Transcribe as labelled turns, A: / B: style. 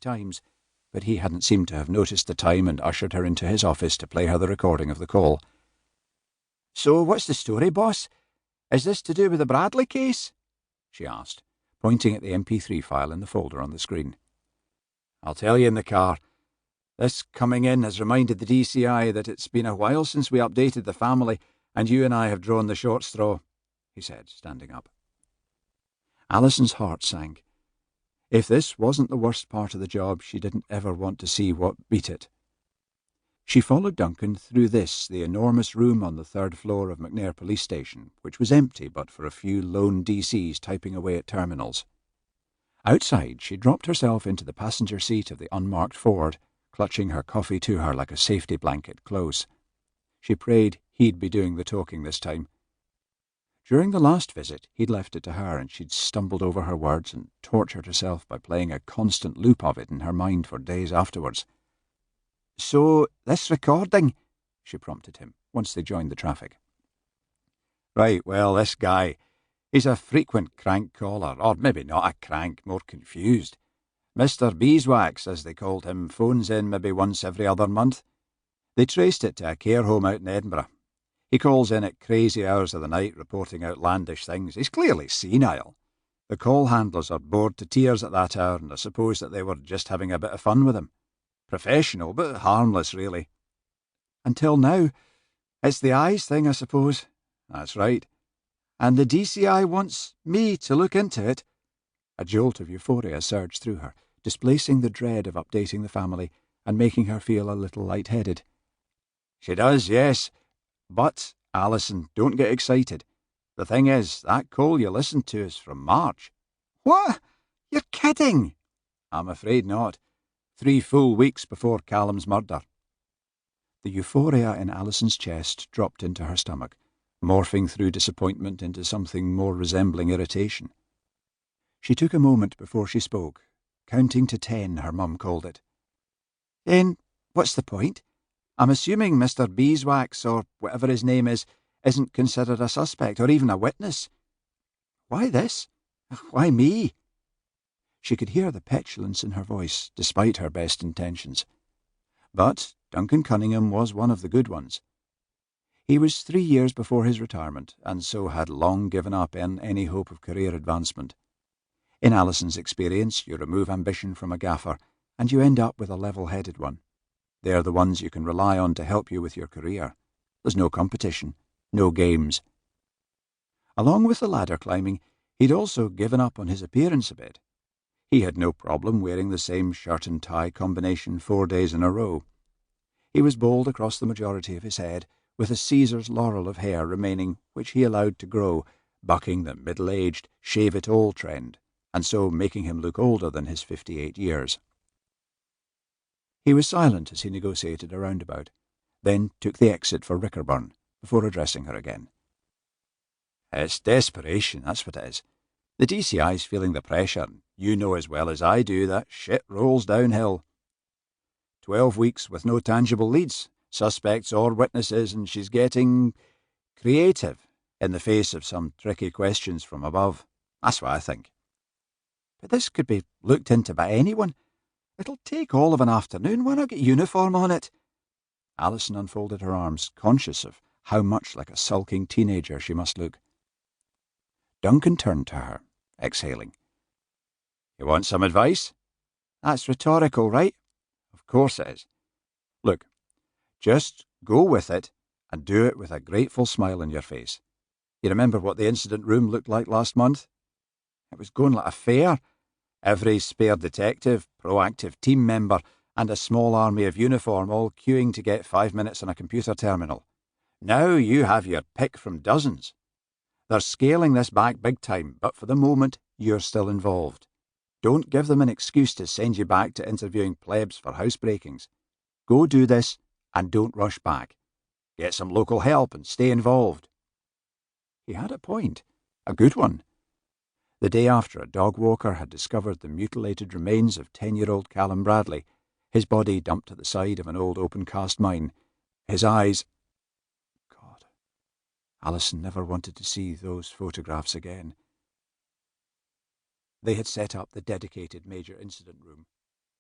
A: times, but he hadn't seemed to have noticed the time and ushered her into his office to play her the recording of the call. "So what's the story, boss? Is this to do with the Bradley case?" she asked, pointing at the MP3 file in the folder on the screen. "I'll tell you in the car. This coming in has reminded the DCI that it's been a while since we updated the family, and you and I have drawn the short straw," he said, standing up. Alison's heart sank. If this wasn't the worst part of the job, she didn't ever want to see what beat it. She followed Duncan through the enormous room on the third floor of McNair Police Station, which was empty but for a few lone DCs typing away at terminals. Outside, she dropped herself into the passenger seat of the unmarked Ford, clutching her coffee to her like a safety blanket close. She prayed he'd be doing the talking this time. During the last visit, he'd left it to her, and she'd stumbled over her words and tortured herself by playing a constant loop of it in her mind for days afterwards. "So, this recording?" she prompted him, once they joined the traffic. "Right, well, this guy, he's a frequent crank caller, or maybe not a crank, more confused. Mr. Beeswax, as they called him, phones in maybe once every other month. They traced it to a care home out in Edinburgh. He calls in at crazy hours of the night, reporting outlandish things. He's clearly senile. The call handlers are bored to tears at that hour, and I suppose that they were just having a bit of fun with him. Professional, but harmless, really. Until now. It's the eyes thing, I suppose." "That's right." "And the DCI wants me to look into it." A jolt of euphoria surged through her, displacing the dread of updating the family and making her feel a little lightheaded. "She does, yes. But, Alison, don't get excited. The thing is, that call you listened to is from March." "What? You're kidding!" "I'm afraid not. 3 full weeks before Callum's murder." The euphoria in Alison's chest dropped into her stomach, morphing through disappointment into something more resembling irritation. She took a moment before she spoke, counting to 10, her mum called it. "Then what's the point? I'm assuming Mr. Beeswax, or whatever his name is, isn't considered a suspect or even a witness. Why this? Why me?" She could hear the petulance in her voice, despite her best intentions. But Duncan Cunningham was one of the good ones. He was 3 years before his retirement, and so had long given up any hope of career advancement. In Alison's experience, you remove ambition from a gaffer, and you end up with a level-headed one. They're the ones you can rely on to help you with your career. There's no competition, no games. Along with the ladder climbing, he'd also given up on his appearance a bit. He had no problem wearing the same shirt and tie combination 4 days in a row. He was bald across the majority of his head, with a Caesar's laurel of hair remaining, which he allowed to grow, bucking the middle-aged, shave-it-all trend, and so making him look older than his 58 years. He was silent as he negotiated a roundabout, then took the exit for Rickerburn, before addressing her again. "It's desperation, that's what it is. The DCI's feeling the pressure, and you know as well as I do that shit rolls downhill. 12 weeks with no tangible leads, suspects or witnesses, and she's getting creative in the face of some tricky questions from above. That's what I think. But this could be looked into by anyone. It'll take all of an afternoon. Why not get uniform on it?" Alison unfolded her arms, conscious of how much like a sulking teenager she must look. Duncan turned to her, exhaling. "You want some advice?" "That's rhetorical, right?" "Of course it is. Look, just go with it and do it with a grateful smile on your face. You remember what the incident room looked like last month? It was going like a fair. Every spare detective, proactive team member, and a small army of uniform all queuing to get 5 minutes on a computer terminal. Now you have your pick from dozens. They're scaling this back big time, but for the moment, you're still involved. Don't give them an excuse to send you back to interviewing plebs for housebreakings. Go do this, and don't rush back. Get some local help and stay involved." He had a point, a good one. The day after, a dog walker had discovered the mutilated remains of 10-year-old Callum Bradley, his body dumped at the side of an old open-cast mine. His eyes... God, Alison never wanted to see those photographs again. They had set up the dedicated major incident room.